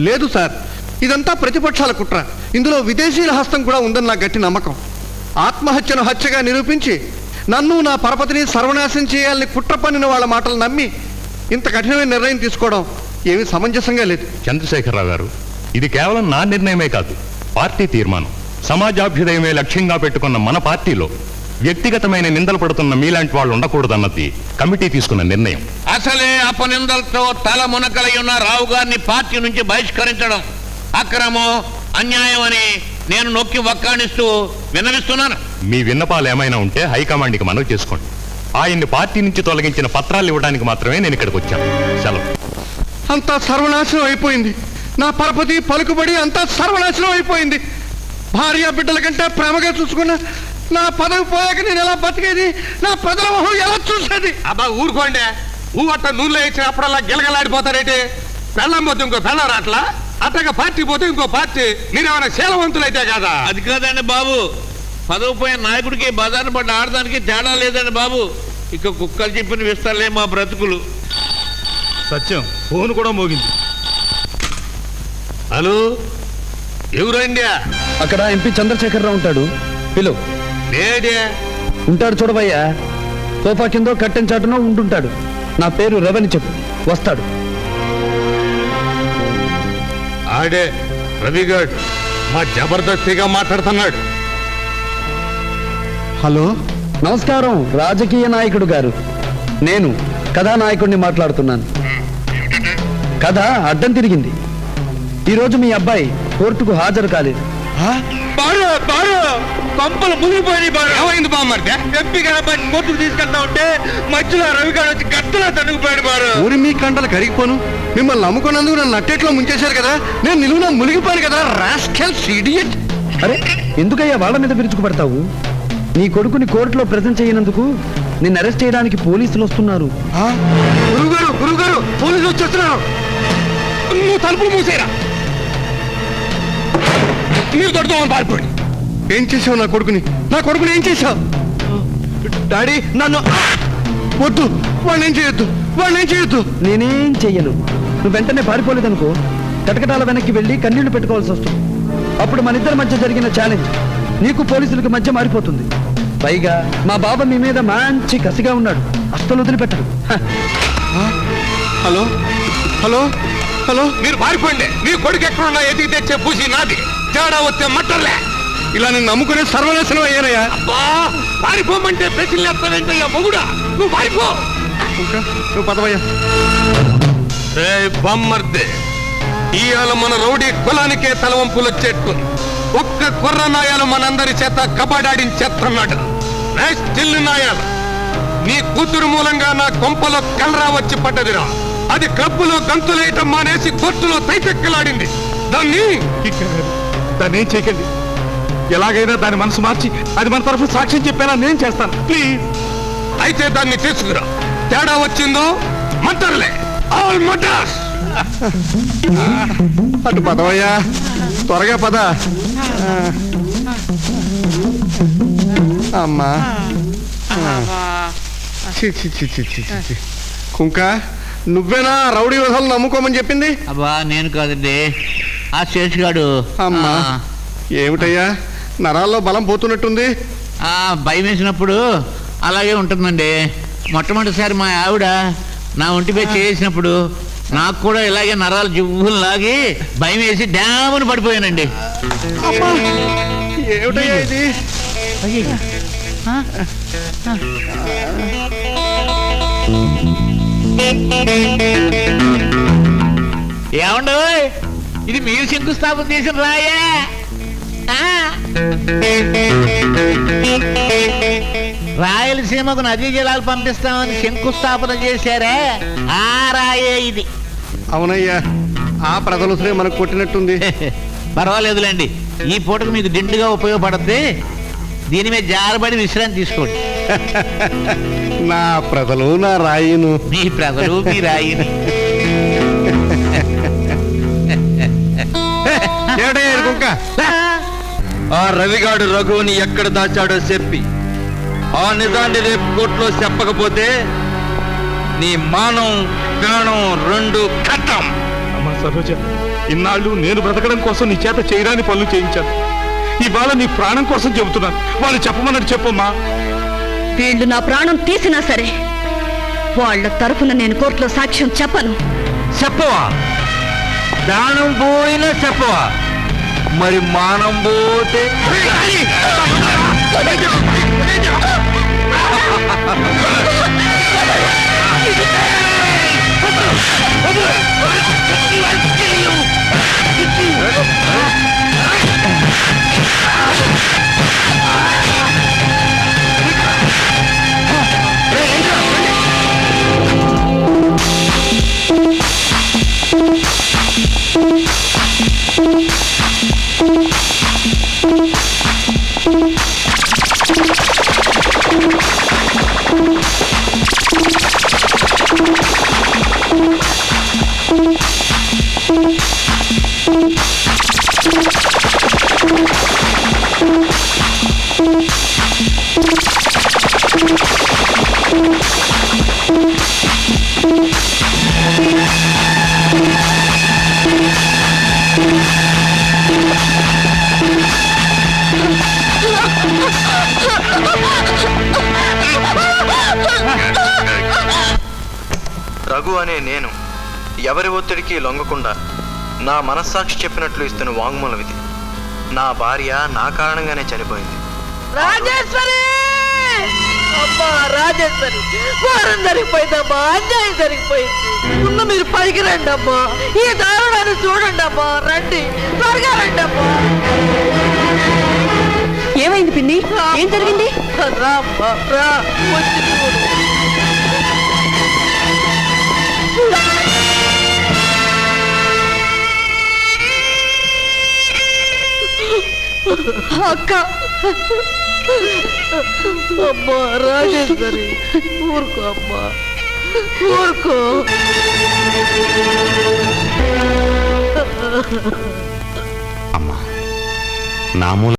లేదు సార్, ఇదంతా ప్రతిపక్షాల కుట్ర. ఇందులో విదేశీయుల హస్తం కూడా ఉందని నా గట్టి నమ్మకం. ఆత్మహత్యను హత్యగా నిరూపించి నన్ను నా పరపతిని సర్వనాశనం చేయాలని కుట్ర పన్నిన వాళ్ళ మాటలు నమ్మి ఇంత కఠినమైన నిర్ణయం తీసుకోవడం ఏమీ సమంజసంగా లేదు. చంద్రశేఖరరావు గారు, ఇది కేవలం నా నిర్ణయమే కాదు, పార్టీ తీర్మానం. సమాజాభ్యుదయమే లక్ష్యంగా పెట్టుకున్న మన పార్టీలో వ్యక్తిగతమైన నిందలు పడుతున్న మీలాంటి వాళ్ళు ఉండకూడదన్నది కమిటీ తీసుకున్న నిర్ణయం. అసలే అపనిందలతో తల మునకలై ఉన్న రావు గారిని పార్టీ నుంచి బహిష్కరించడం అక్రమం, అన్యాయం అని నేను నొక్కి వక్కాణిస్తూ విన్నవిస్తున్నాను. మీ విన్నపాలు ఏమైనా ఉంటే హైకమాండ్కి మనవి చేసుకోండి. ఆయన్ని పార్టీ నుంచి తొలగించిన పత్రాలు ఇవ్వడానికి మాత్రమే నేను ఇక్కడికి వచ్చాను. సెలవు. అంతా సర్వనాశనం అయిపోయింది. నా పరపతి పలుకుబడి అంతా సర్వనాశనం అయిపోయింది. భార్య బిడ్డల కంటే ప్రేమగా చూసుకున్న నా పదవి పోయాక నేను ఎలా బతికేది? నా ప్రజల మొహం ఎలా చూసేది? అబ్బా ఊరుకోండి. అట్ట నూనెలో ఇచ్చినప్పుడల్లా గిలగలాడిపోతారేంటి? పెళ్ళం పోతే ఇంకో పెళ్ళం రాట్లా, అట్టగా పార్టీ పోతే ఇంకో పార్టీ. మీరేమైనా శీలవంతులైతే కాదా? అది కాదండి బాబు, పదవి పోయిన నాయకుడికి బజారు పడ్డ ఆడదానికి తేడా లేదండి బాబు. ఇక కుక్కలు చెప్పిన విస్తారులే మా బ్రతుకులు. సత్యం ఫోన్ కూడా మోగింది. హలో, ఎవరండి? అక్కడ ఎంపీ చంద్రశేఖరరావు ఉంటాడు, పిలువు. లేడే ఉంటాడు చూడబయ్యా, సోఫా కిందో కట్టెన్ చాటునో ఉంటుంటాడు. నా పేరు రవని చెప్పు, వస్తాడు. ఆడే రవిగఢ్ మా జబర్దస్తిగా మాట్లాడుతున్నాడు. హలో, నమస్కారం రాజకీయ నాయకుడు గారు, నేను కథానాయకుడిని మాట్లాడుతున్నాను. కథ అడ్డం తిరిగింది. ఈరోజు మీ అబ్బాయి కోర్టుకు హాజరు కాలేదు. కొంపలు మునిగిపోయి ఏమైంది బామ్మర్ది? ఎంపీ గారి కోర్టుకు తీసుకెళ్తా ఉంటే మధ్యలో రవిగాడు వచ్చి గట్టలా తనుగుపోయాడు బారు. ఊరి మీ కండలు కరిగిపోను. మిమ్మల్ని నమ్ముకున్నందుకు నన్ను నట్టేట్లో ముంచేశారు కదా, నేను నిలువున మునిగిపోయాను కదా. Rascals, idiot. అరే ఎందుకయ్యా వాళ్ళ మీద విరుచుకుపడతావు? నీ కొడుకుని కోర్టులో ప్రెజెంట్ చేయనందుకు నిన్ను అరెస్ట్ చేయడానికి పోలీసులు వస్తున్నారు. గురుగారు గురుగారు పోలీసులు వచ్చేస్తున్నారు. నువ్వు తలుపులు మూసేరా, నీళ్ళు కొడుతామని పారిపోయి. ఏం చేసావు నా కొడుకుని? నా కొడుకుని ఏం చేశావు? డాడీ నన్ను వద్దు, వాళ్ళని ఏం చేయొద్దు, వాళ్ళని ఏం చేయొద్దు. నేనేం చెయ్యను. నువ్వు వెంటనే పారిపోలేదనుకో కటకటాల వెనక్కి వెళ్ళి కన్నీళ్లు పెట్టుకోవాల్సి వస్తుంది. అప్పుడు మన ఇద్దరి మధ్య జరిగిన ఛాలెంజ్ నీకు పోలీసులకు మధ్య మారిపోతుంది. పైగా మా బాబా మీ మీద మంచి కసిగా ఉన్నాడు, అస్సలు వదిలిపెట్టడు. హలో హలో హలో, మీరు పారిపోండి. మీ కొడుకు ఎక్కడున్నా ఎదిగి తెచ్చే పూసి నాది. తేడా వస్తే మట్టర్లే. ఇలా నేను నమ్ముకునే సర్వనాశనం అయ్యానయ్యా. పారిపోమంటే ప్రశ్నలు ఎత్తవేంటయ్యా మొగుడా? నువ్వు పారిపో. నువ్వు పదవయ్యా. రే బొమ్మర్దే, ఇవాళ మన రౌడీ కులానికే తలవంపులు వచ్చేట్టుంది. ఒక్క కుర్ర నాయాలు మనందరి చేత కబడాడించేస్తున్నాడు. చిల్లు నాయాలు, నీ కూతురు మూలంగా నా కొంపలో కలరా వచ్చి పడ్డదిరా. అది క్లబ్బులో గంతులేయటం మానేసి కోర్టులో తైపెక్కలాడింది. దాన్ని ఏం చేయకండి. ఎలాగైనా దాని మనసు మార్చి అది మన తరఫు సాక్ష్యం చెప్పేలా నేను చేస్తాను, ప్లీజ్. అయితే దాన్ని తీసుకురా. తేడా వచ్చిందో మంటర్లే, ఆల్ మటర్స్. అటు పదవయ్యా, త్వరగా పద. అమ్మా కుంక, నువ్వేనా రౌడీ వదలు నమ్ముకోమని చెప్పింది? అబ్బా నేను కాదండి, ఆ శేషగాడు. అమ్మా ఏమిటయ్యా, నరాల్లో బలం పోతున్నట్టుంది. భయం వేసినప్పుడు అలాగే ఉంటుందండి. మొట్టమొదటిసారి మా ఆవిడ నా ఒంటిపై చేసినప్పుడు నాకు కూడా ఇలాగే నరాలు జివ్వులు లాగి భయం వేసి డ్యామును పడిపోయానండి. ఏమిటయ్యా ఇది? ఏమండో, ఇది మీరు శంకుస్థాపన చేసిన రాయే? రాయలసీమకు నదీ జలాలు పంపిస్తామని శంకుస్థాపన చేశారే, ఆ రాయే ఇది. అవునయ్యా, ఆ ప్రజలుసరే మనకు కొట్టినట్టుంది. పర్వాలేదులేండి, ఈ పూటకు మీకు దిండుగా ఉపయోగపడుద్ది. దీని మీద జారబడి విశ్రాంతి తీసుకోండి. నా ప్రజలు నా రాయిను. మీ ప్రజలు మీ రాయిను. ఆ రవిగాడు రఘువుని ఎక్కడ దాచాడో చెప్పి ఆ నిజాన్ని రేపు కోర్టులో చెప్పకపోతే నీ మానం ప్రాణం రెండు కట్టం. అమ్మా సరోజ, ఇన్నాళ్ళు నేను బ్రతకడం కోసం నీ చేత చేయరాని పనులు చేయించాను. ఇవాళ నీ ప్రాణం కోసం చెబుతున్నాను. వాళ్ళు చెప్పమన్నట్టు చెప్పమ్మా. వీళ్ళు నా ప్రాణం తీసినా సరే వాళ్ళ తరఫున నేను కోర్టులో సాక్ష్యం చెప్పను. చెప్పవా? ప్రాణం పోయినా చెప్పవా? మరి మానం పోతే రఘు అనే నేను ఎవరి ఒత్తిడికి లొంగకుండా నా మనస్సాక్షి చెప్పినట్లు ఇస్తున్న వాంగ్మూలం ఇది. నా భార్య నా కారణంగానే చనిపోయింది. రాజేశ్వరి! అమ్మా రాజేశ్వరి, ఘోరం జరిగిపోయిందమ్మా, అన్యాయం జరిగిపోయింది. ముందు మీరు పైకి రండి అమ్మా, ఈ దారుణాన్ని చూడండి అమ్మా, రండి, త్వరగా రండి అమ్మా. ఏమైంది పిన్ని? ఏం జరిగింది? రా అమ్మా, రా, వచ్చి చూడు. అక్క, అమ్మా రాజేశ్వరి, ఊరుకో అమ్మా, ఊరుకో. అమ్మా, నా మూల